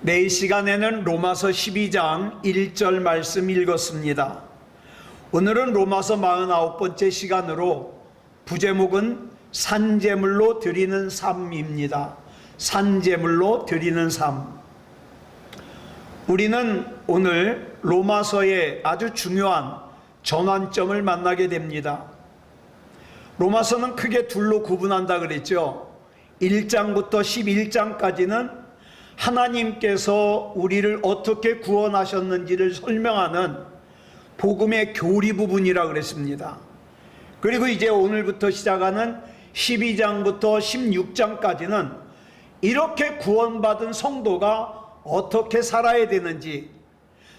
네, 이 시간에는 로마서 12장 1절 말씀 읽었습니다. 오늘은 로마서 49번째 시간으로 부제목은 산제물로 드리는 삶입니다. 산제물로 드리는 삶. 우리는 오늘 로마서의 아주 중요한 전환점을 만나게 됩니다. 로마서는 크게 둘로 구분한다 그랬죠. 1장부터 11장까지는 하나님께서 우리를 어떻게 구원하셨는지를 설명하는 복음의 교리 부분이라 그랬습니다. 그리고 이제 오늘부터 시작하는 12장부터 16장까지는 이렇게 구원받은 성도가 어떻게 살아야 되는지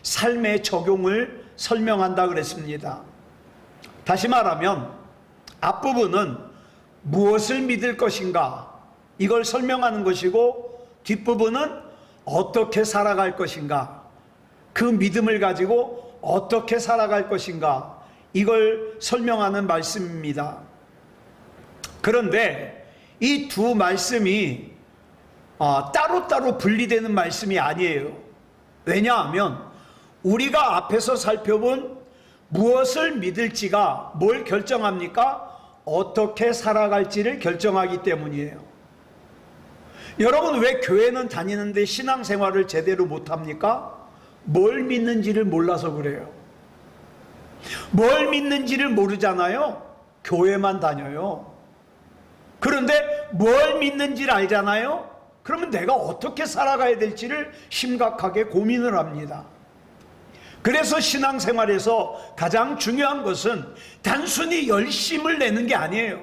삶의 적용을 설명한다 그랬습니다. 다시 말하면 앞부분은 무엇을 믿을 것인가 이걸 설명하는 것이고, 뒷부분은 어떻게 살아갈 것인가, 그 믿음을 가지고 어떻게 살아갈 것인가, 이걸 설명하는 말씀입니다. 그런데 이 두 말씀이 따로따로 분리되는 말씀이 아니에요. 왜냐하면 우리가 앞에서 살펴본 무엇을 믿을지가 뭘 결정합니까? 어떻게 살아갈지를 결정하기 때문이에요. 여러분, 왜 교회는 다니는데 신앙생활을 제대로 못합니까? 뭘 믿는지를 몰라서 그래요. 뭘 믿는지를 모르잖아요. 교회만 다녀요. 그런데 뭘 믿는지를 알잖아요. 그러면 내가 어떻게 살아가야 될지를 심각하게 고민을 합니다. 그래서 신앙생활에서 가장 중요한 것은 단순히 열심을 내는 게 아니에요.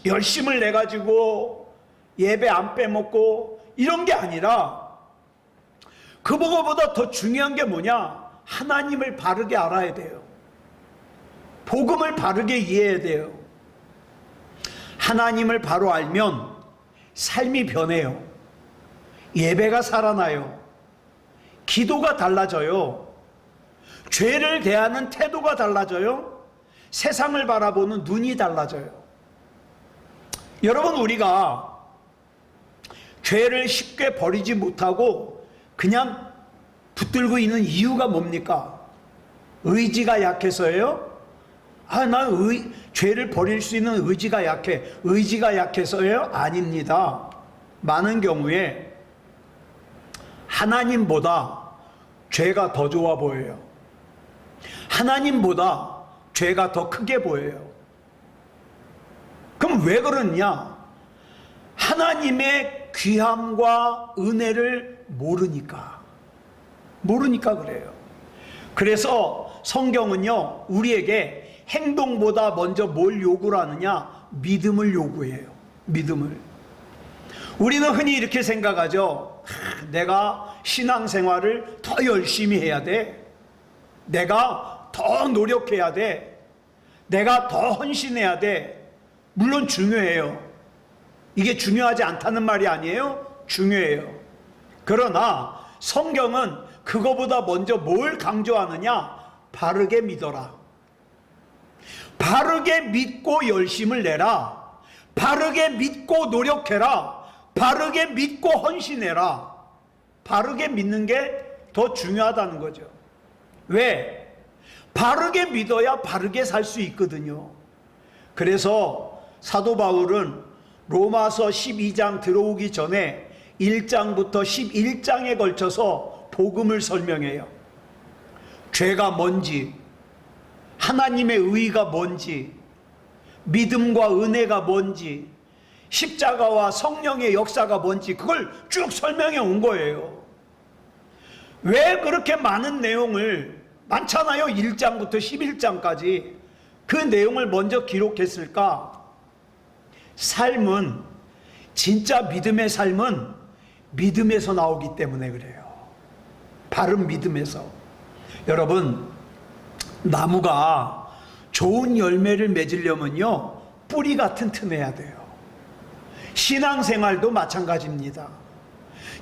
열심을 내가지고 예배 안 빼먹고 이런 게 아니라, 그거보다 더 중요한 게 뭐냐? 하나님을 바르게 알아야 돼요. 복음을 바르게 이해해야 돼요. 하나님을 바로 알면 삶이 변해요. 예배가 살아나요. 기도가 달라져요. 죄를 대하는 태도가 달라져요. 세상을 바라보는 눈이 달라져요. 여러분, 우리가 죄를 쉽게 버리지 못하고 그냥 붙들고 있는 이유가 뭡니까? 의지가 약해서예요? 난 죄를 버릴 수 있는 의지가 약해. 의지가 약해서예요? 아닙니다. 많은 경우에 하나님보다 죄가 더 좋아 보여요. 하나님보다 죄가 더 크게 보여요. 그럼 왜 그러냐? 하나님의 귀함과 은혜를 모르니까 그래요. 그래서 성경은요, 우리에게 행동보다 먼저 뭘 요구를 하느냐? 믿음을 요구해요. 믿음을. 우리는 흔히 이렇게 생각하죠. 내가 신앙생활을 더 열심히 해야 돼. 내가 더 노력해야 돼. 내가 더 헌신해야 돼. 물론 중요해요. 이게 중요하지 않다는 말이 아니에요. 중요해요. 그러나 성경은 그거보다 먼저 뭘 강조하느냐? 바르게 믿어라. 바르게 믿고 열심을 내라. 바르게 믿고 노력해라. 바르게 믿고 헌신해라. 바르게 믿는 게 더 중요하다는 거죠. 왜? 바르게 믿어야 바르게 살 수 있거든요. 그래서 사도 바울은 로마서 12장 들어오기 전에 1장부터 11장에 걸쳐서 복음을 설명해요. 죄가 뭔지, 하나님의 의의가 뭔지, 믿음과 은혜가 뭔지, 십자가와 성령의 역사가 뭔지, 그걸 쭉 설명해 온 거예요. 왜 그렇게 많은 내용을, 많잖아요. 1장부터 11장까지 그 내용을 먼저 기록했을까? 삶은, 진짜 믿음의 삶은 믿음에서 나오기 때문에 그래요. 바른 믿음에서. 여러분, 나무가 좋은 열매를 맺으려면요, 뿌리가 튼튼해야 돼요. 신앙생활도 마찬가지입니다.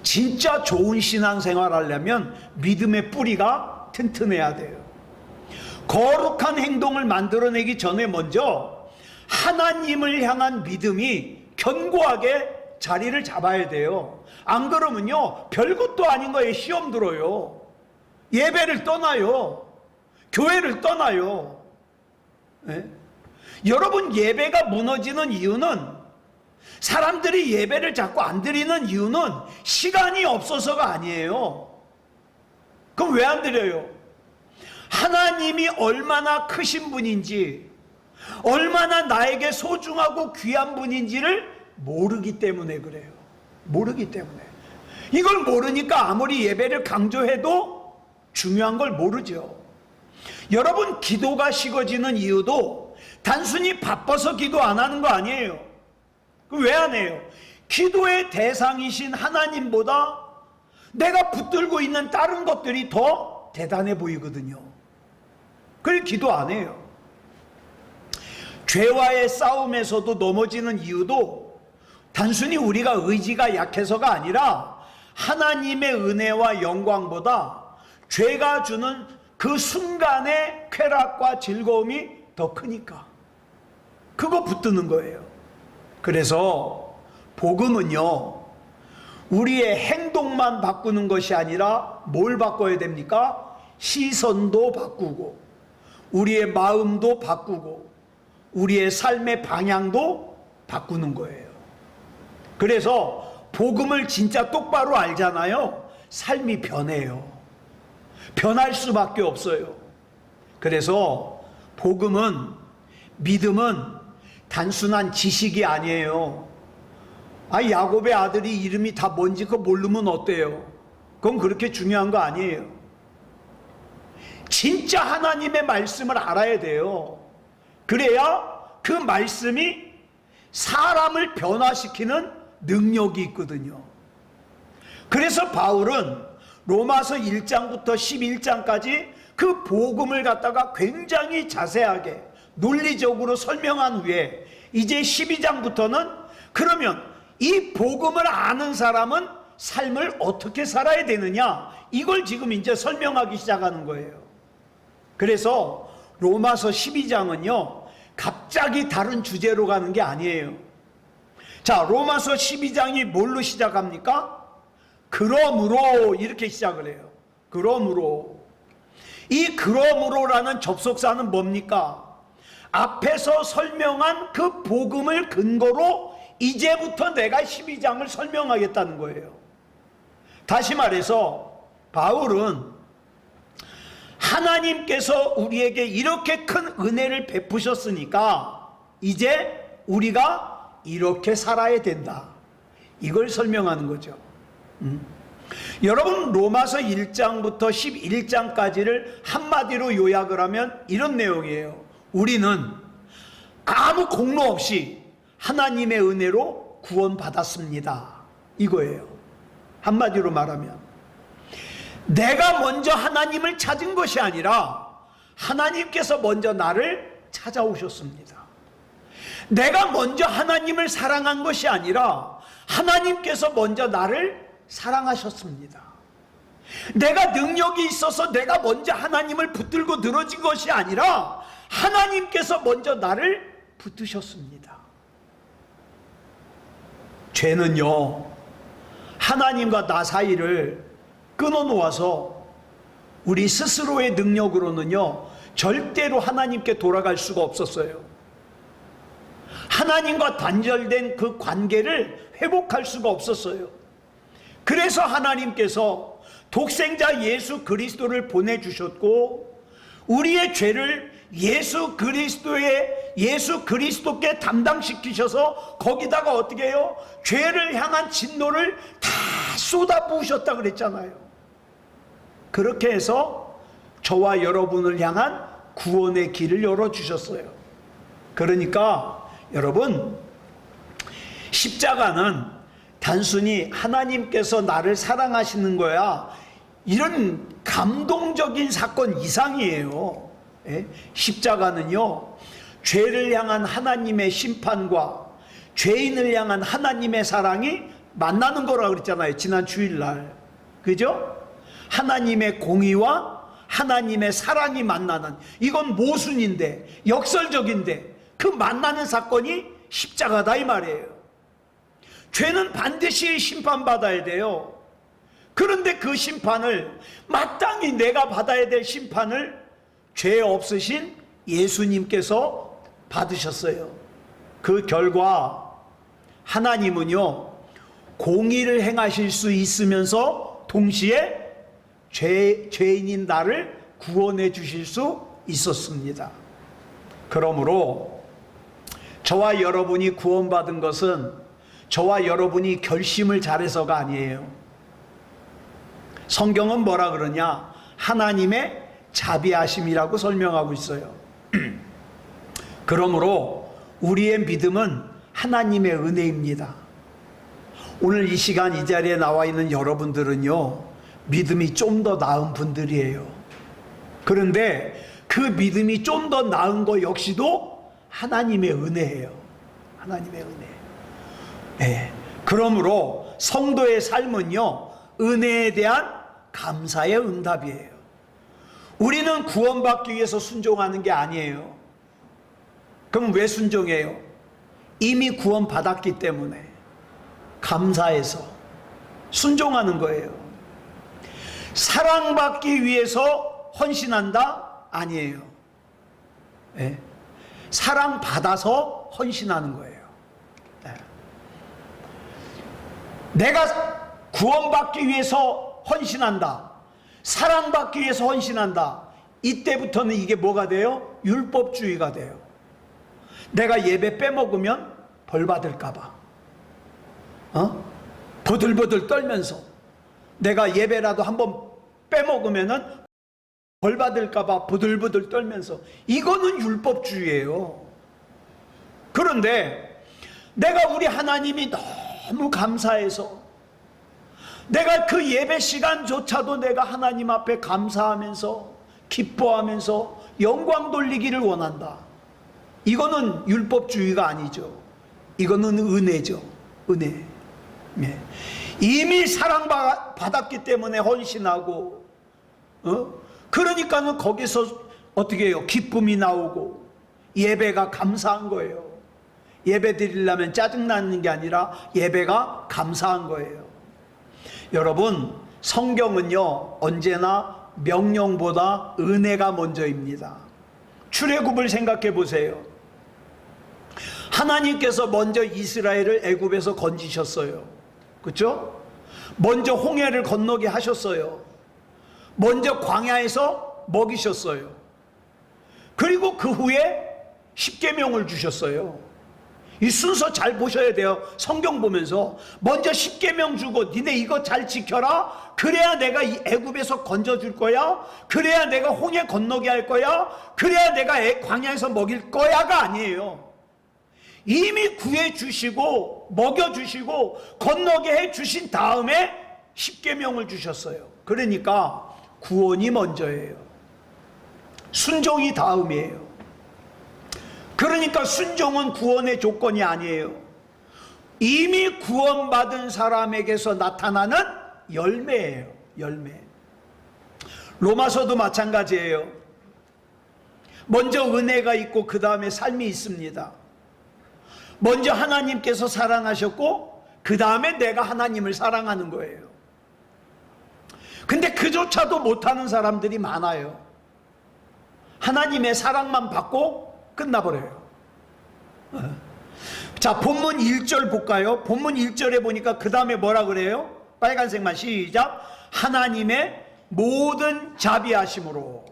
진짜 좋은 신앙생활 하려면 믿음의 뿌리가 튼튼해야 돼요. 거룩한 행동을 만들어내기 전에 먼저 하나님을 향한 믿음이 견고하게 자리를 잡아야 돼요. 안 그러면요, 별것도 아닌 거에 시험 들어요. 예배를 떠나요. 교회를 떠나요. 네? 여러분, 예배가 무너지는 이유는, 사람들이 예배를 자꾸 안 드리는 이유는 시간이 없어서가 아니에요. 그럼 왜 안 드려요? 하나님이 얼마나 크신 분인지, 얼마나 나에게 소중하고 귀한 분인지를 모르기 때문에 그래요. 모르기 때문에. 이걸 모르니까 아무리 예배를 강조해도 중요한 걸 모르죠. 여러분, 기도가 식어지는 이유도 단순히 바빠서 기도 안 하는 거 아니에요. 왜 안 해요? 기도의 대상이신 하나님보다 내가 붙들고 있는 다른 것들이 더 대단해 보이거든요. 그래서 기도 안 해요. 죄와의 싸움에서도 넘어지는 이유도 단순히 우리가 의지가 약해서가 아니라 하나님의 은혜와 영광보다 죄가 주는 그 순간의 쾌락과 즐거움이 더 크니까 그거 붙드는 거예요. 그래서 복음은요, 우리의 행동만 바꾸는 것이 아니라 뭘 바꿔야 됩니까? 시선도 바꾸고 우리의 마음도 바꾸고 우리의 삶의 방향도 바꾸는 거예요. 그래서 복음을 진짜 똑바로 알잖아요. 삶이 변해요. 변할 수밖에 없어요. 그래서 복음은, 믿음은 단순한 지식이 아니에요. 야곱의 아들이 이름이 다 뭔지 그거 모르면 어때요? 그건 그렇게 중요한 거 아니에요. 진짜 하나님의 말씀을 알아야 돼요. 그래야 그 말씀이 사람을 변화시키는 능력이 있거든요. 그래서 바울은 로마서 1장부터 11장까지 그 복음을 갖다가 굉장히 자세하게 논리적으로 설명한 후에 이제 12장부터는 그러면 이 복음을 아는 사람은 삶을 어떻게 살아야 되느냐, 이걸 지금 이제 설명하기 시작하는 거예요. 그래서 로마서 12장은요 갑자기 다른 주제로 가는 게 아니에요. 자, 로마서 12장이 뭘로 시작합니까? 그러므로, 이렇게 시작을 해요. 그러므로. 이 그러므로라는 접속사는 뭡니까? 앞에서 설명한 그 복음을 근거로 이제부터 내가 12장을 설명하겠다는 거예요. 다시 말해서 바울은 하나님께서 우리에게 이렇게 큰 은혜를 베푸셨으니까 이제 우리가 이렇게 살아야 된다, 이걸 설명하는 거죠. 여러분, 로마서 1장부터 11장까지를 한마디로 요약을 하면 이런 내용이에요. 우리는 아무 공로 없이 하나님의 은혜로 구원받았습니다, 이거예요. 한마디로 말하면 내가 먼저 하나님을 찾은 것이 아니라 하나님께서 먼저 나를 찾아오셨습니다. 내가 먼저 하나님을 사랑한 것이 아니라 하나님께서 먼저 나를 사랑하셨습니다. 내가 능력이 있어서 내가 먼저 하나님을 붙들고 늘어진 것이 아니라 하나님께서 먼저 나를 붙드셨습니다. 죄는요, 하나님과 나 사이를 끊어놓아서 우리 스스로의 능력으로는요 절대로 하나님께 돌아갈 수가 없었어요. 하나님과 단절된 그 관계를 회복할 수가 없었어요. 그래서 하나님께서 독생자 예수 그리스도를 보내주셨고 우리의 죄를 예수 그리스도께 담당시키셔서 거기다가 어떻게 해요? 죄를 향한 진노를 다 쏟아부으셨다 그랬잖아요. 그렇게 해서 저와 여러분을 향한 구원의 길을 열어주셨어요. 그러니까 여러분, 십자가는 단순히 하나님께서 나를 사랑하시는 거야, 이런 감동적인 사건 이상이에요. 십자가는요 죄를 향한 하나님의 심판과 죄인을 향한 하나님의 사랑이 만나는 거라고 그랬잖아요, 지난 주일날. 그죠? 하나님의 공의와 하나님의 사랑이 만나는, 이건 모순인데 역설적인데 그 만나는 사건이 십자가다 이 말이에요. 죄는 반드시 심판받아야 돼요. 그런데 그 심판을, 마땅히 내가 받아야 될 심판을 죄 없으신 예수님께서 받으셨어요. 그 결과 하나님은요, 공의를 행하실 수 있으면서 동시에 죄인인 나를 구원해 주실 수 있었습니다. 그러므로 저와 여러분이 구원받은 것은 저와 여러분이 결심을 잘해서가 아니에요. 성경은 뭐라 그러냐? 하나님의 자비하심이라고 설명하고 있어요. 그러므로 우리의 믿음은 하나님의 은혜입니다. 오늘 이 시간 이 자리에 나와 있는 여러분들은요, 믿음이 좀 더 나은 분들이에요. 그런데 그 믿음이 좀 더 나은 거 역시도 하나님의 은혜예요. 하나님의 은혜. 네. 그러므로 성도의 삶은요, 은혜에 대한 감사의 응답이에요. 우리는 구원받기 위해서 순종하는 게 아니에요. 그럼 왜 순종해요? 이미 구원받았기 때문에 감사해서 순종하는 거예요. 사랑받기 위해서 헌신한다? 아니에요. 네. 사랑받아서 헌신하는 거예요. 네. 내가 구원받기 위해서 헌신한다, 사랑받기 위해서 헌신한다, 이때부터는 이게 뭐가 돼요? 율법주의가 돼요. 내가 예배 빼먹으면 벌 받을까봐 버들버들 떨면서, 내가 예배라도 한번 빼먹으면은 벌 받을까봐 부들부들 떨면서, 이거는 율법주의예요. 그런데 내가 우리 하나님이 너무 감사해서, 내가 그 예배 시간조차도 내가 하나님 앞에 감사하면서 기뻐하면서 영광 돌리기를 원한다, 이거는 율법주의가 아니죠. 이거는 은혜죠. 은혜. 네. 이미 사랑받았기 때문에 헌신하고, 그러니까는 거기서 어떻게 해요? 기쁨이 나오고 예배가 감사한 거예요. 예배 드리려면 짜증나는 게 아니라 예배가 감사한 거예요. 여러분, 성경은요, 언제나 명령보다 은혜가 먼저입니다. 출애굽을 생각해 보세요. 하나님께서 먼저 이스라엘을 애굽에서 건지셨어요. 그렇죠? 먼저 홍해를 건너게 하셨어요. 먼저 광야에서 먹이셨어요. 그리고 그 후에 십계명을 주셨어요. 이 순서 잘 보셔야 돼요. 성경 보면서 먼저 십계명 주고, 니네 이거 잘 지켜라, 그래야 내가 이 애굽에서 건져줄 거야, 그래야 내가 홍해 건너게 할 거야, 그래야 내가 광야에서 먹일 거야가 아니에요. 이미 구해주시고 먹여주시고 건너게 해주신 다음에 십계명을 주셨어요. 그러니까 구원이 먼저예요. 순종이 다음이에요. 그러니까 순종은 구원의 조건이 아니에요. 이미 구원받은 사람에게서 나타나는 열매예요. 열매. 로마서도 마찬가지예요. 먼저 은혜가 있고 그 다음에 삶이 있습니다. 먼저 하나님께서 사랑하셨고 그 다음에 내가 하나님을 사랑하는 거예요. 근데 그조차도 못하는 사람들이 많아요. 하나님의 사랑만 받고 끝나버려요. 자, 본문 1절 볼까요? 본문 1절에 보니까 그 다음에 뭐라 그래요? 빨간색만 시작. 하나님의 모든 자비하심으로.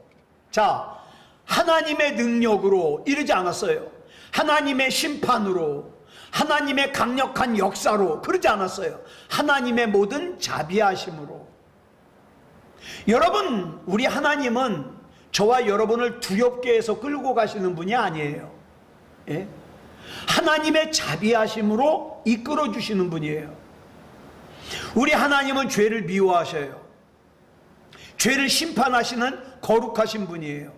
자, 하나님의 능력으로 이러지 않았어요. 하나님의 심판으로, 하나님의 강력한 역사로 그러지 않았어요. 하나님의 모든 자비하심으로. 여러분, 우리 하나님은 저와 여러분을 두렵게 해서 끌고 가시는 분이 아니에요. 예? 하나님의 자비하심으로 이끌어 주시는 분이에요. 우리 하나님은 죄를 미워하셔요. 죄를 심판하시는 거룩하신 분이에요.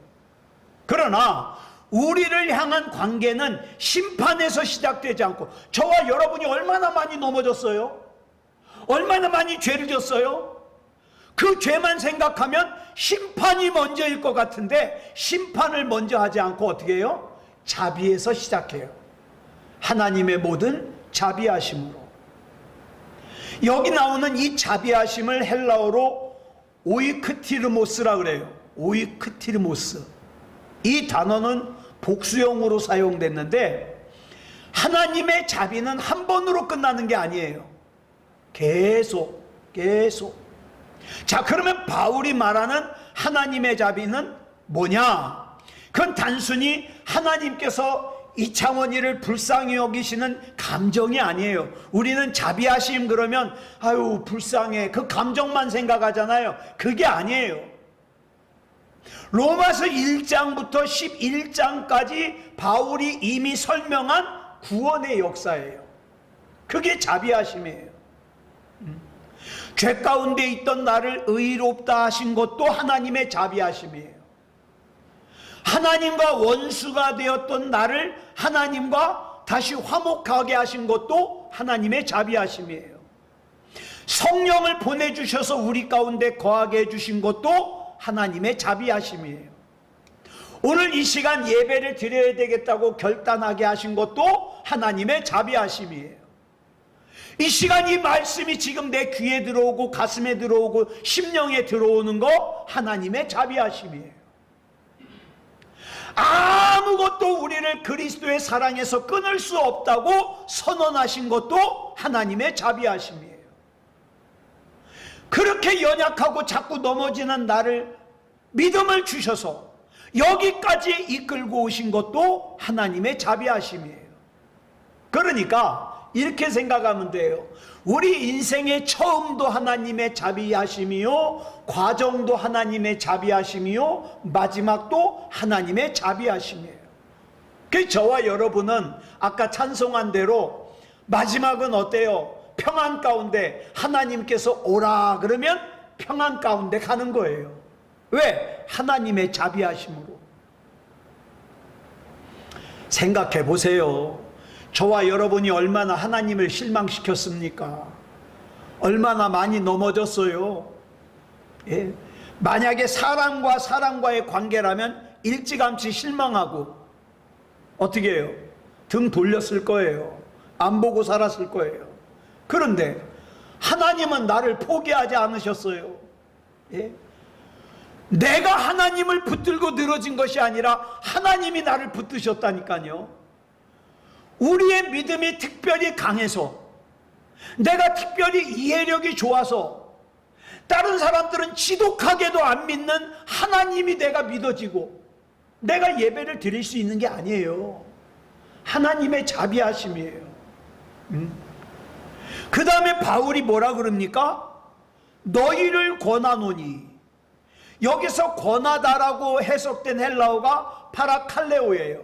그러나 우리를 향한 관계는 심판에서 시작되지 않고, 저와 여러분이 얼마나 많이 넘어졌어요? 얼마나 많이 죄를 졌어요? 그 죄만 생각하면 심판이 먼저일 것 같은데, 심판을 먼저 하지 않고 어떻게 해요? 자비에서 시작해요. 하나님의 모든 자비하심으로. 여기 나오는 이 자비하심을 헬라어로 오이크티르모스라 그래요. 오이크티르모스. 이 단어는 복수형으로 사용됐는데 하나님의 자비는 한 번으로 끝나는 게 아니에요. 계속. 자, 그러면 바울이 말하는 하나님의 자비는 뭐냐? 그건 단순히 하나님께서 이창원이를 불쌍히 여기시는 감정이 아니에요. 우리는 자비하심 그러면 아유 불쌍해, 그 감정만 생각하잖아요. 그게 아니에요. 로마서 1장부터 11장까지 바울이 이미 설명한 구원의 역사예요. 그게 자비하심이에요. 죄 가운데 있던 나를 의롭다 하신 것도 하나님의 자비하심이에요. 하나님과 원수가 되었던 나를 하나님과 다시 화목하게 하신 것도 하나님의 자비하심이에요. 성령을 보내주셔서 우리 가운데 거하게 해주신 것도 하나님의 자비하심이에요. 오늘 이 시간 예배를 드려야 되겠다고 결단하게 하신 것도 하나님의 자비하심이에요. 이 시간 이 말씀이 지금 내 귀에 들어오고 가슴에 들어오고 심령에 들어오는 거 하나님의 자비하심이에요. 아무것도 우리를 그리스도의 사랑에서 끊을 수 없다고 선언하신 것도 하나님의 자비하심이에요. 그렇게 연약하고 자꾸 넘어지는 나를 믿음을 주셔서 여기까지 이끌고 오신 것도 하나님의 자비하심이에요. 그러니까 이렇게 생각하면 돼요. 우리 인생의 처음도 하나님의 자비하심이요, 과정도 하나님의 자비하심이요, 마지막도 하나님의 자비하심이에요. 그 저와 여러분은 아까 찬송한 대로 마지막은 어때요? 평안 가운데 하나님께서 오라 그러면 평안 가운데 가는 거예요. 왜? 하나님의 자비하심으로. 생각해 보세요. 저와 여러분이 얼마나 하나님을 실망시켰습니까? 얼마나 많이 넘어졌어요. 예? 만약에 사람과 사람과의 관계라면 일찌감치 실망하고 어떻게 해요? 등 돌렸을 거예요. 안 보고 살았을 거예요. 그런데 하나님은 나를 포기하지 않으셨어요. 예? 내가 하나님을 붙들고 늘어진 것이 아니라 하나님이 나를 붙드셨다니까요. 우리의 믿음이 특별히 강해서, 내가 특별히 이해력이 좋아서 다른 사람들은 지독하게도 안 믿는 하나님이 내가 믿어지고 내가 예배를 드릴 수 있는 게 아니에요. 하나님의 자비하심이에요. 그 다음에 바울이 뭐라 그럽니까? 너희를 권하노니. 여기서 권하다라고 해석된 헬라어가 파라칼레오예요.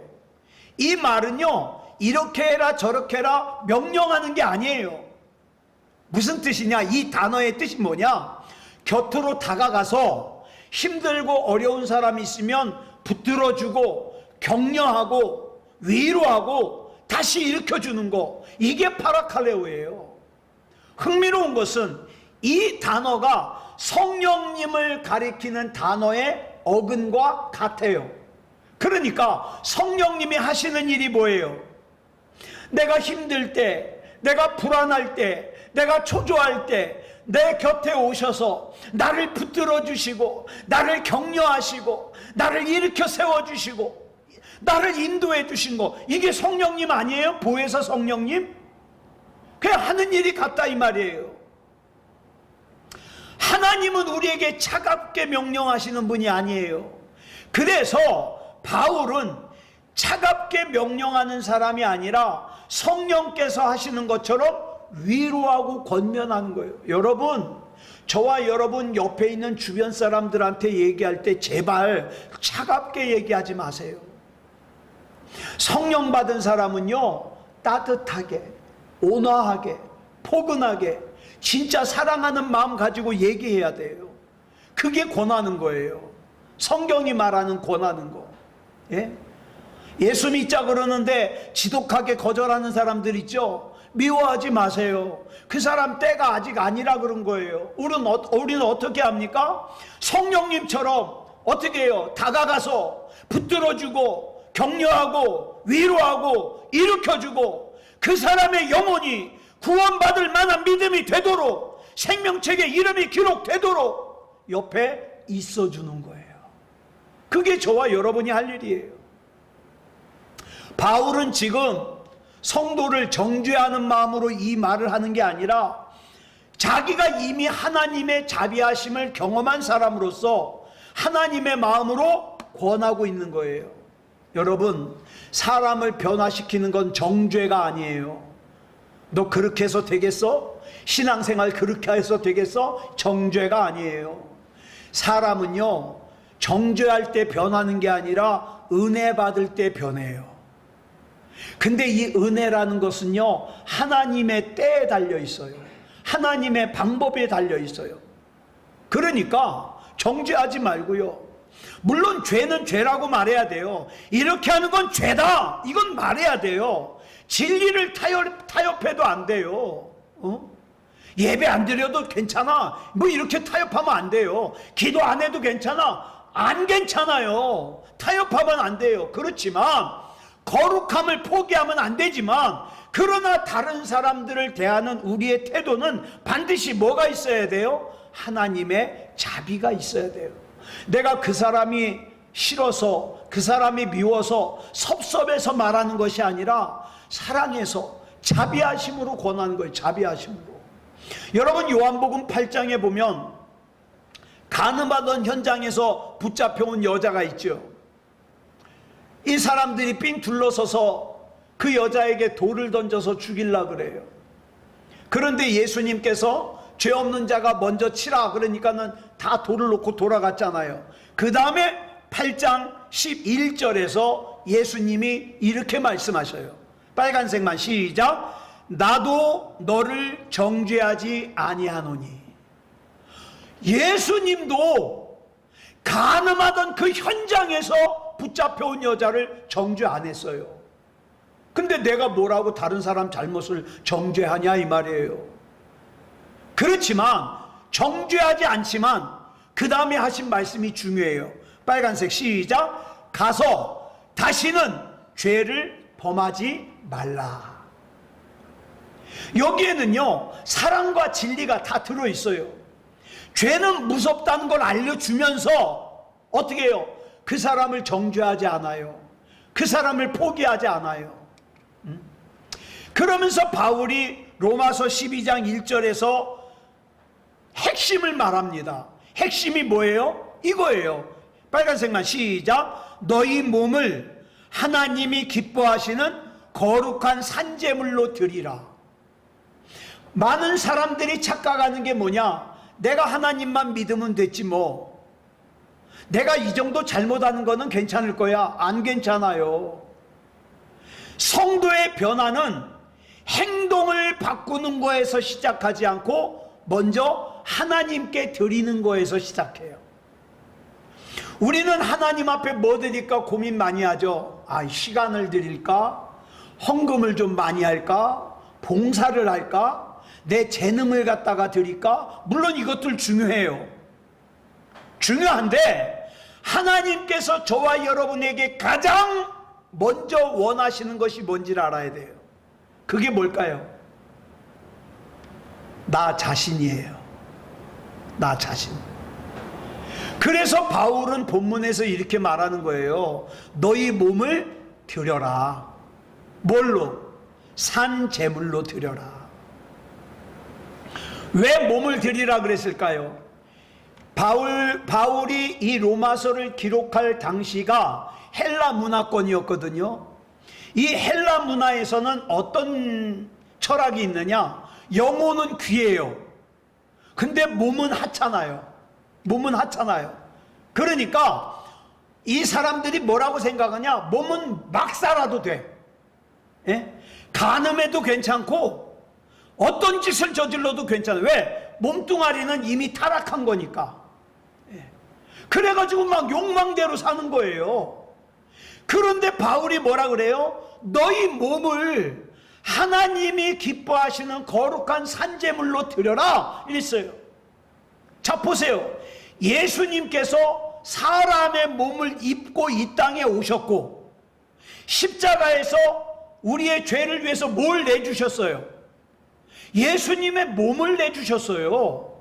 이 말은요, 이렇게 해라 저렇게 해라 명령하는 게 아니에요. 무슨 뜻이냐? 이 단어의 뜻이 뭐냐? 곁으로 다가가서 힘들고 어려운 사람이 있으면 붙들어주고 격려하고 위로하고 다시 일으켜주는 거, 이게 파라칼레오예요. 흥미로운 것은 이 단어가 성령님을 가리키는 단어의 어근과 같아요. 그러니까 성령님이 하시는 일이 뭐예요? 내가 힘들 때, 내가 불안할 때, 내가 초조할 때 내 곁에 오셔서 나를 붙들어 주시고 나를 격려하시고 나를 일으켜 세워주시고 나를 인도해 주신 거, 이게 성령님 아니에요? 보혜사 성령님? 그냥 하는 일이 같다 이 말이에요. 하나님은 우리에게 차갑게 명령하시는 분이 아니에요. 그래서 바울은 차갑게 명령하는 사람이 아니라 성령께서 하시는 것처럼 위로하고 권면하는 거예요. 여러분, 저와 여러분 옆에 있는 주변 사람들한테 얘기할 때 제발 차갑게 얘기하지 마세요. 성령 받은 사람은요, 따뜻하게, 온화하게, 포근하게 진짜 사랑하는 마음 가지고 얘기해야 돼요. 그게 권하는 거예요. 성경이 말하는 권하는 거. 예? 예수 믿자 그러는데 지독하게 거절하는 사람들 있죠? 미워하지 마세요. 그 사람 때가 아직 아니라 그런 거예요. 우리는 어떻게 합니까? 성령님처럼 어떻게 해요? 다가가서 붙들어주고 격려하고 위로하고 일으켜주고 그 사람의 영혼이 구원받을 만한 믿음이 되도록, 생명책에 이름이 기록되도록 옆에 있어주는 거예요. 그게 저와 여러분이 할 일이에요. 바울은 지금 성도를 정죄하는 마음으로 이 말을 하는 게 아니라 자기가 이미 하나님의 자비하심을 경험한 사람으로서 하나님의 마음으로 권하고 있는 거예요. 여러분, 사람을 변화시키는 건 정죄가 아니에요. 너 그렇게 해서 되겠어? 신앙생활 그렇게 해서 되겠어? 정죄가 아니에요. 사람은요, 정죄할 때 변하는 게 아니라 은혜 받을 때 변해요. 근데 이 은혜라는 것은요, 하나님의 때에 달려 있어요. 하나님의 방법에 달려 있어요. 그러니까 정죄하지 말고요. 물론 죄는 죄라고 말해야 돼요. 이렇게 하는 건 죄다, 이건 말해야 돼요. 진리를 타협해도 안 돼요. 예배 안 드려도 괜찮아, 뭐 이렇게 타협하면 안 돼요. 기도 안 해도 괜찮아, 안 괜찮아요. 타협하면 안 돼요. 그렇지만 거룩함을 포기하면 안 되지만, 그러나 다른 사람들을 대하는 우리의 태도는 반드시 뭐가 있어야 돼요? 하나님의 자비가 있어야 돼요. 내가 그 사람이 싫어서, 그 사람이 미워서, 섭섭해서 말하는 것이 아니라 사랑해서 자비하심으로 권하는 거예요. 자비하심으로. 여러분, 요한복음 8장에 보면 간음하던 현장에서 붙잡혀온 여자가 있죠. 이 사람들이 삥 둘러서서 그 여자에게 돌을 던져서 죽이려고 그래요. 그런데 예수님께서 죄 없는 자가 먼저 치라 그러니까는 다 돌을 놓고 돌아갔잖아요. 그 다음에 8장 11절에서 예수님이 이렇게 말씀하셔요. 빨간색만 시작. 나도 너를 정죄하지 아니하노니. 예수님도 간음하던 그 현장에서 붙잡혀온 여자를 정죄 안 했어요. 근데 내가 뭐라고 다른 사람 잘못을 정죄하냐 이 말이에요. 그렇지만 정죄하지 않지만 그 다음에 하신 말씀이 중요해요. 빨간색 시작. 가서 다시는 죄를 범하지 말라. 여기에는요, 사랑과 진리가 다 들어있어요. 죄는 무섭다는 걸 알려주면서 어떻게 해요? 그 사람을 정죄하지 않아요. 그 사람을 포기하지 않아요. 그러면서 바울이 로마서 12장 1절에서 핵심을 말합니다. 핵심이 뭐예요? 이거예요. 빨간색만 시작. 너희 몸을 하나님이 기뻐하시는 거룩한 산제물로 드리라. 많은 사람들이 착각하는 게 뭐냐? 내가 하나님만 믿으면 됐지 뭐. 내가 이 정도 잘못하는 거는 괜찮을 거야. 안 괜찮아요. 성도의 변화는 행동을 바꾸는 거에서 시작하지 않고 먼저 하나님께 드리는 거에서 시작해요. 우리는 하나님 앞에 뭐 드릴까 고민 많이 하죠. 시간을 드릴까? 헌금을 좀 많이 할까? 봉사를 할까? 내 재능을 갖다가 드릴까? 물론 이것들 중요해요. 중요한데 하나님께서 저와 여러분에게 가장 먼저 원하시는 것이 뭔지를 알아야 돼요. 그게 뭘까요? 나 자신이에요. 나 자신. 그래서 바울은 본문에서 이렇게 말하는 거예요. 너희 몸을 드려라. 뭘로? 산 제물로 드려라. 왜 몸을 드리라 그랬을까요? 바울이 이 로마서를 기록할 당시가 헬라 문화권이었거든요. 이 헬라 문화에서는 어떤 철학이 있느냐? 영혼은 귀해요. 근데 몸은 하찮아요. 몸은 하찮아요. 그러니까 이 사람들이 뭐라고 생각하냐? 몸은 막 살아도 돼. 예? 간음해도 괜찮고 어떤 짓을 저질러도 괜찮아요. 왜? 몸뚱아리는 이미 타락한 거니까. 예. 그래가지고 막 욕망대로 사는 거예요. 그런데 바울이 뭐라 그래요? 너희 몸을 하나님이 기뻐하시는 거룩한 산제물로 드려라 이랬어요. 자 보세요. 예수님께서 사람의 몸을 입고 이 땅에 오셨고 십자가에서 우리의 죄를 위해서 뭘 내주셨어요? 예수님의 몸을 내주셨어요.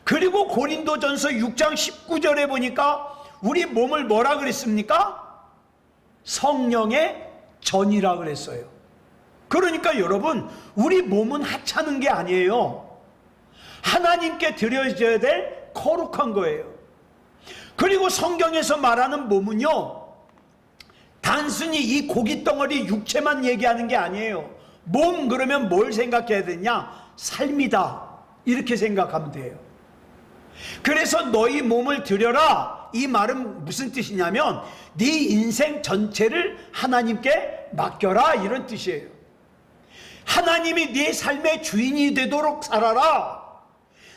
그리고 고린도전서 6장 19절에 보니까 우리 몸을 뭐라 그랬습니까? 성령의 전이라 그랬어요. 그러니까 여러분, 우리 몸은 하찮은 게 아니에요. 하나님께 드려져야 될 거룩한 거예요. 그리고 성경에서 말하는 몸은요, 단순히 이 고기 덩어리 육체만 얘기하는 게 아니에요. 몸 그러면 뭘 생각해야 되냐? 삶이다, 이렇게 생각하면 돼요. 그래서 너희 몸을 드려라, 이 말은 무슨 뜻이냐면 네 인생 전체를 하나님께 맡겨라, 이런 뜻이에요. 하나님이 네 삶의 주인이 되도록 살아라.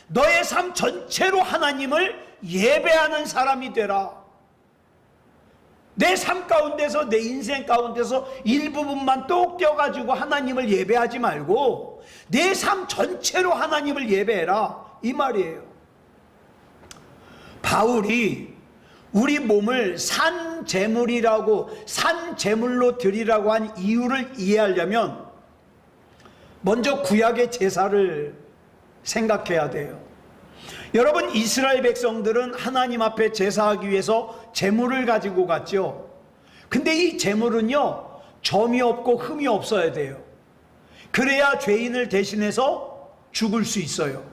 너의 삶 전체로 하나님을 예배하는 사람이 되라. 내 삶 가운데서, 내 인생 가운데서 일부분만 똑 떼어가지고 하나님을 예배하지 말고 내 삶 전체로 하나님을 예배해라, 이 말이에요. 바울이 우리 몸을 산 제물이라고, 산 제물로 드리라고 한 이유를 이해하려면 먼저 구약의 제사를 생각해야 돼요. 여러분, 이스라엘 백성들은 하나님 앞에 제사하기 위해서 제물을 가지고 갔죠. 근데 이 제물은요, 점이 없고 흠이 없어야 돼요. 그래야 죄인을 대신해서 죽을 수 있어요.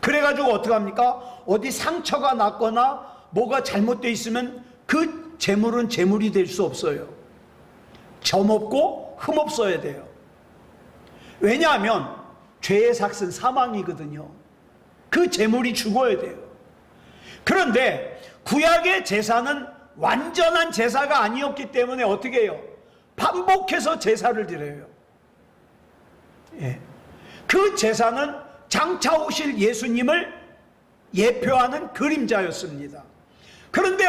그래가지고 어떡합니까? 어디 상처가 났거나 뭐가 잘못되어 있으면 그 제물은 제물이 될 수 없어요. 점 없고 흠 없어야 돼요. 왜냐하면 죄의 삭은 사망이거든요. 그 제물이 죽어야 돼요. 그런데 구약의 제사는 완전한 제사가 아니었기 때문에 어떻게 해요? 반복해서 제사를 드려요. 예. 그 제사는 장차 오실 예수님을 예표하는 그림자였습니다. 그런데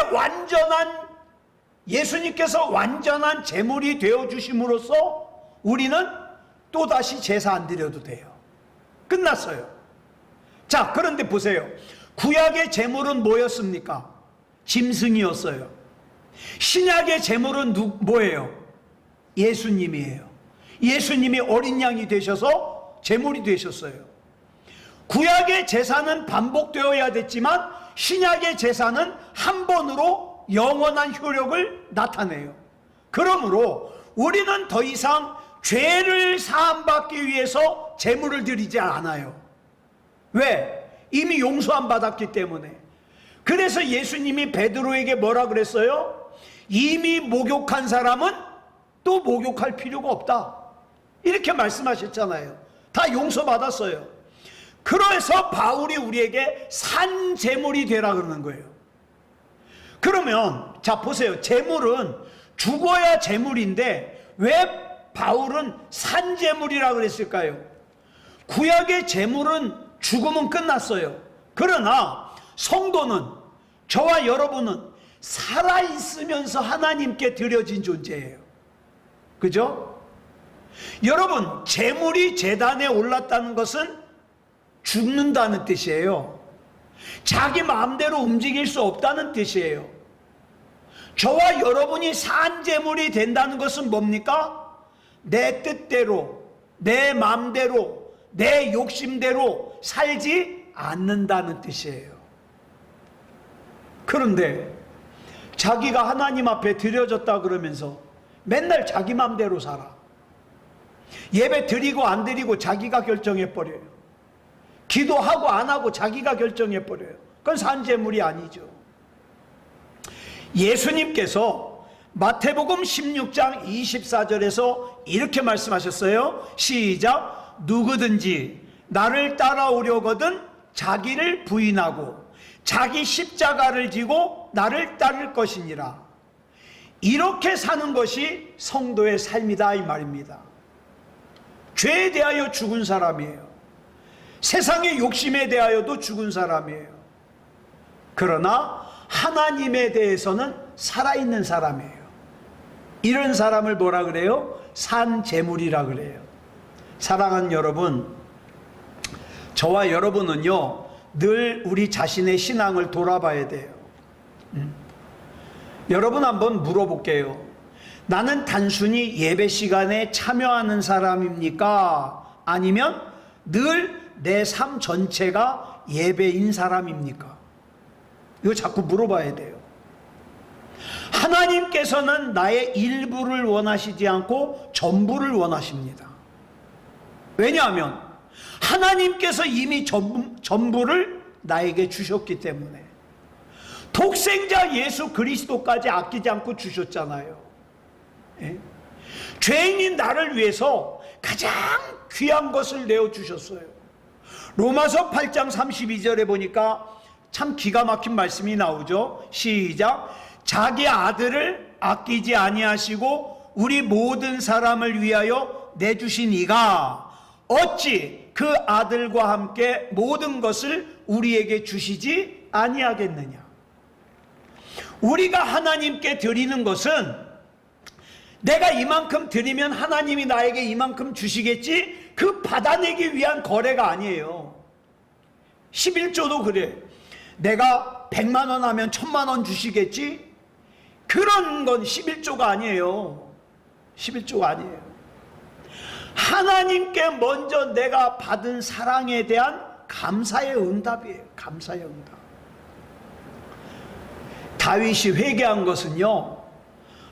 예수님께서 완전한 제물이 되어주심으로써 우리는 또다시 제사 안 드려도 돼요. 끝났어요. 자, 그런데 보세요. 구약의 제물은 뭐였습니까? 짐승이었어요. 신약의 제물은 뭐예요? 예수님이에요. 예수님이 어린 양이 되셔서 제물이 되셨어요. 구약의 제사는 반복되어야 됐지만 신약의 제사는 한 번으로 영원한 효력을 나타내요. 그러므로 우리는 더 이상 죄를 사함받기 위해서 제물을 드리지 않아요. 왜? 이미 용서 안 받았기 때문에. 그래서 예수님이 베드로에게 뭐라 그랬어요? 이미 목욕한 사람은 또 목욕할 필요가 없다, 이렇게 말씀하셨잖아요. 다 용서받았어요. 그래서 바울이 우리에게 산 제물이 되라 그러는 거예요. 그러면 자 보세요. 제물은 죽어야 제물인데 왜 바울은 산 제물이라 그랬을까요? 구약의 제물은 죽으면 끝났어요. 그러나 성도는, 저와 여러분은 살아있으면서 하나님께 드려진 존재예요. 그죠? 여러분, 제물이 제단에 올랐다는 것은 죽는다는 뜻이에요. 자기 마음대로 움직일 수 없다는 뜻이에요. 저와 여러분이 산 제물이 된다는 것은 뭡니까? 내 뜻대로, 내 마음대로, 내 욕심대로 살지 않는다는 뜻이에요. 그런데 자기가 하나님 앞에 드려졌다 그러면서 맨날 자기 마음대로 살아. 예배 드리고 안 드리고 자기가 결정해버려요. 기도하고 안 하고 자기가 결정해버려요. 그건 산제물이 아니죠. 예수님께서 마태복음 16장 24절에서 이렇게 말씀하셨어요. 시작. 누구든지 나를 따라오려거든 자기를 부인하고 자기 십자가를 지고 나를 따를 것이니라. 이렇게 사는 것이 성도의 삶이다, 이 말입니다. 죄에 대하여 죽은 사람이에요. 세상의 욕심에 대하여도 죽은 사람이에요. 그러나 하나님에 대해서는 살아있는 사람이에요. 이런 사람을 뭐라 그래요? 산 제물이라 그래요. 사랑하는 여러분, 저와 여러분은요 늘 우리 자신의 신앙을 돌아봐야 돼요. 여러분 한번 물어볼게요. 나는 단순히 예배 시간에 참여하는 사람입니까? 아니면 늘 내 삶 전체가 예배인 사람입니까? 이거 자꾸 물어봐야 돼요. 하나님께서는 나의 일부를 원하시지 않고 전부를 원하십니다. 왜냐하면 하나님께서 이미 전부를 나에게 주셨기 때문에. 독생자 예수 그리스도까지 아끼지 않고 주셨잖아요. 예? 죄인인 나를 위해서 가장 귀한 것을 내어주셨어요. 로마서 8장 32절에 보니까 참 기가 막힌 말씀이 나오죠. 시작. 자기 아들을 아끼지 아니하시고 우리 모든 사람을 위하여 내주신 이가 어찌 그 아들과 함께 모든 것을 우리에게 주시지 아니하겠느냐. 우리가 하나님께 드리는 것은 내가 이만큼 드리면 하나님이 나에게 이만큼 주시겠지, 그 받아내기 위한 거래가 아니에요. 11조도 그래. 내가 100만 원 하면 1000만 원 주시겠지, 그런 건 11조가 아니에요. 11조가 아니에요. 하나님께 먼저 내가 받은 사랑에 대한 감사의 응답이에요. 감사의 응답. 다윗이 회개한 것은요,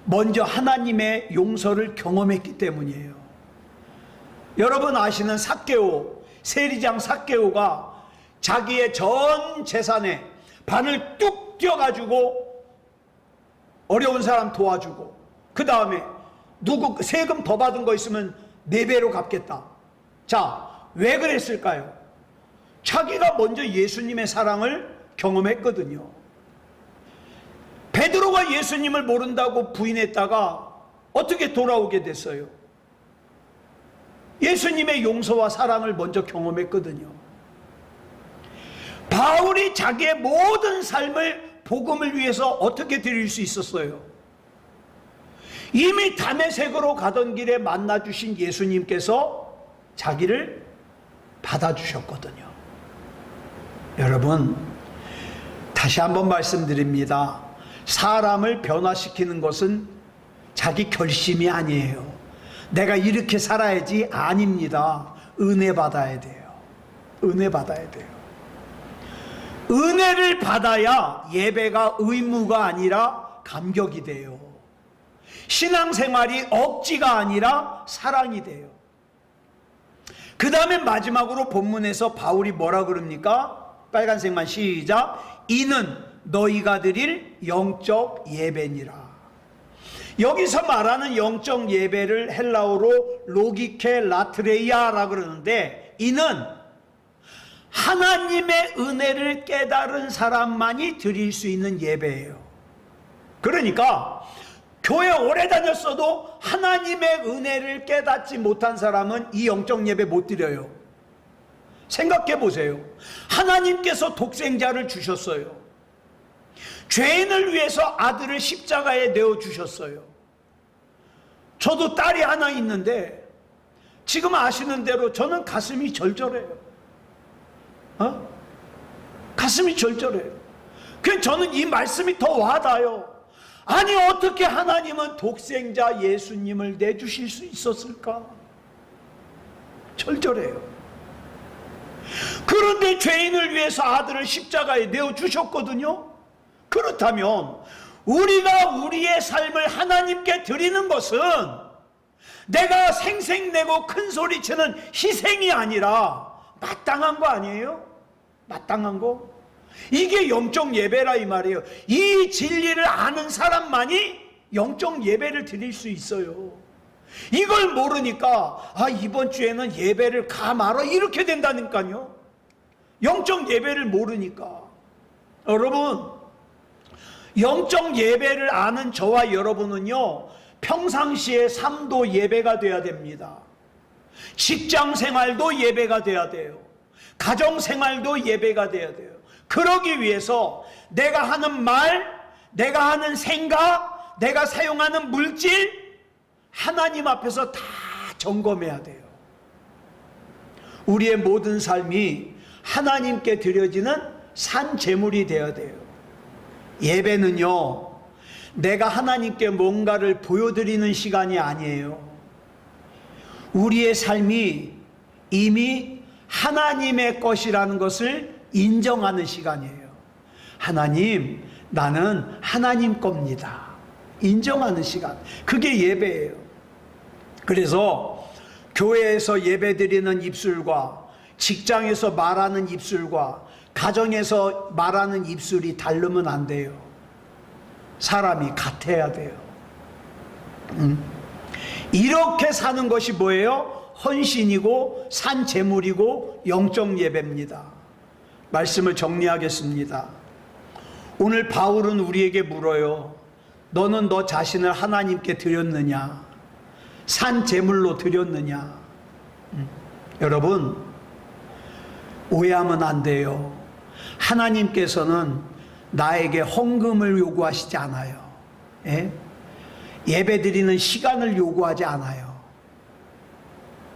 먼저 하나님의 용서를 경험했기 때문이에요. 여러분 아시는 삭개오, 세리장 삭개오가 자기의 전 재산에 반을 뚝 떼어가지고 어려운 사람 도와주고, 그 다음에 누구 세금 더 받은 거 있으면 4배로 갚겠다. 자, 왜 그랬을까요? 자기가 먼저 예수님의 사랑을 경험했거든요. 베드로가 예수님을 모른다고 부인했다가 어떻게 돌아오게 됐어요? 예수님의 용서와 사랑을 먼저 경험했거든요. 바울이 자기의 모든 삶을 복음을 위해서 어떻게 드릴 수 있었어요? 이미 다메섹으로 가던 길에 만나주신 예수님께서 자기를 받아주셨거든요. 여러분, 다시 한번 말씀드립니다. 사람을 변화시키는 것은 자기 결심이 아니에요. 내가 이렇게 살아야지, 아닙니다. 은혜 받아야 돼요. 은혜 받아야 돼요. 은혜를 받아야 예배가 의무가 아니라 감격이 돼요. 신앙생활이 억지가 아니라 사랑이 돼요. 그 다음에 마지막으로 본문에서 바울이 뭐라 그럽니까? 빨간색만 시작. 이는 너희가 드릴 영적 예배니라. 여기서 말하는 영적 예배를 헬라어로 로기케 라트레이아라 그러는데, 이는 하나님의 은혜를 깨달은 사람만이 드릴 수 있는 예배예요. 그러니까 교회 오래 다녔어도 하나님의 은혜를 깨닫지 못한 사람은 이 영적 예배 못 드려요. 생각해 보세요. 하나님께서 독생자를 주셨어요. 죄인을 위해서 아들을 십자가에 내어주셨어요. 저도 딸이 하나 있는데 지금 아시는 대로 저는 가슴이 절절해요. 가슴이 절절해요. 그래서 저는 이 말씀이 더 와닿아요. 아니, 어떻게 하나님은 독생자 예수님을 내주실 수 있었을까? 절절해요. 그런데 죄인을 위해서 아들을 십자가에 내어주셨거든요. 그렇다면 우리가 우리의 삶을 하나님께 드리는 것은 내가 생색내고 큰소리치는 희생이 아니라 마땅한 거 아니에요? 마땅한 거? 이게 영적 예배라 이 말이에요. 이 진리를 아는 사람만이 영적 예배를 드릴 수 있어요. 이걸 모르니까 이번 주에는 예배를 가 말아 이렇게 된다니까요. 영적 예배를 모르니까. 여러분, 영적 예배를 아는 저와 여러분은요, 평상시에 삶도 예배가 돼야 됩니다. 직장 생활도 예배가 돼야 돼요. 가정 생활도 예배가 돼야 돼요. 그러기 위해서 내가 하는 말, 내가 하는 생각, 내가 사용하는 물질, 하나님 앞에서 다 점검해야 돼요. 우리의 모든 삶이 하나님께 드려지는 산 제물이 되어야 돼요. 예배는요, 내가 하나님께 뭔가를 보여드리는 시간이 아니에요. 우리의 삶이 이미 하나님의 것이라는 것을 인정하는 시간이에요. 하나님, 나는 하나님 겁니다. 인정하는 시간. 그게 예배예요. 그래서 교회에서 예배드리는 입술과 직장에서 말하는 입술과 가정에서 말하는 입술이 다르면 안 돼요. 사람이 같아야 돼요. 이렇게 사는 것이 뭐예요? 헌신이고 산제물이고 영적 예배입니다. 말씀을 정리하겠습니다. 오늘 바울은 우리에게 물어요. 너는 너 자신을 하나님께 드렸느냐? 산제물로 드렸느냐? 여러분, 오해하면 안 돼요. 하나님께서는 나에게 헌금을 요구하시지 않아요. 예배 드리는 시간을 요구하지 않아요.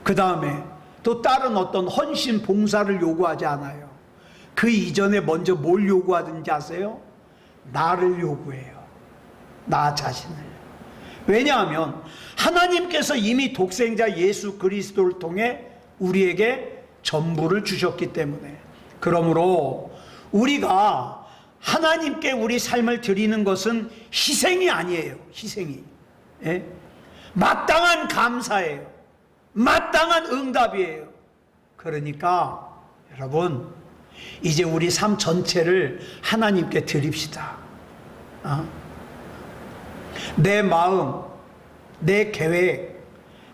그 다음에 또 다른 어떤 헌신 봉사를 요구하지 않아요. 그 이전에 먼저 뭘 요구하든지 아세요? 나를 요구해요. 나 자신을. 왜냐하면 하나님께서 이미 독생자 예수 그리스도를 통해 우리에게 전부를 주셨기 때문에. 그러므로 우리가 하나님께 우리 삶을 드리는 것은 희생이 아니에요. 희생이. 마땅한 감사예요. 마땅한 응답이에요. 그러니까 여러분, 이제 우리 삶 전체를 하나님께 드립시다. 내 마음, 내 계획,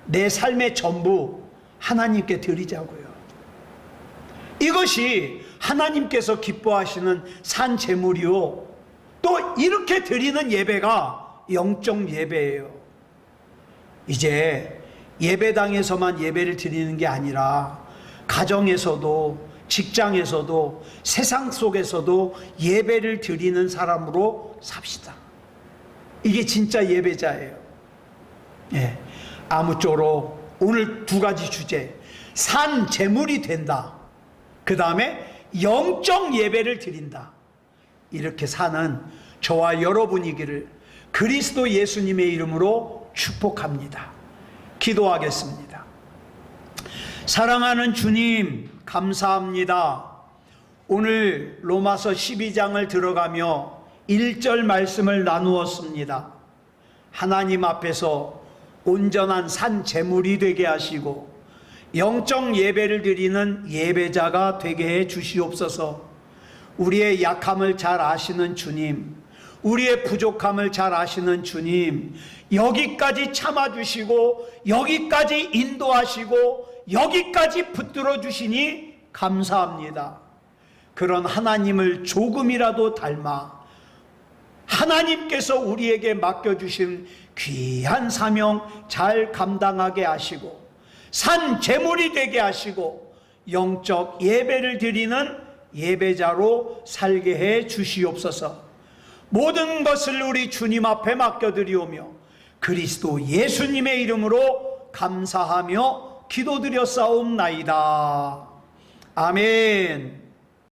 내 삶의 전부 하나님께 드리자고요. 이것이 하나님께서 기뻐하시는 산제물이요, 또 이렇게 드리는 예배가 영적 예배예요. 이제 예배당에서만 예배를 드리는 게 아니라 가정에서도 직장에서도 세상 속에서도 예배를 드리는 사람으로 삽시다. 이게 진짜 예배자예요. 아무쪼록 오늘 두 가지 주제, 산제물이 된다, 그 다음에 영적 예배를 드린다, 이렇게 사는 저와 여러분이기를 그리스도 예수님의 이름으로 축복합니다. 기도하겠습니다. 사랑하는 주님, 감사합니다. 오늘 로마서 12장을 들어가며 1절 말씀을 나누었습니다. 하나님 앞에서 온전한 산제물이 되게 하시고 영적 예배를 드리는 예배자가 되게 해 주시옵소서. 우리의 약함을 잘 아시는 주님, 우리의 부족함을 잘 아시는 주님, 여기까지 참아주시고 여기까지 인도하시고 여기까지 붙들어 주시니 감사합니다. 그런 하나님을 조금이라도 닮아 하나님께서 우리에게 맡겨주신 귀한 사명 잘 감당하게 하시고 산제물이 되게 하시고 영적 예배를 드리는 예배자로 살게 해 주시옵소서. 모든 것을 우리 주님 앞에 맡겨드리오며 그리스도 예수님의 이름으로 감사하며 기도드렸사옵나이다. 아멘.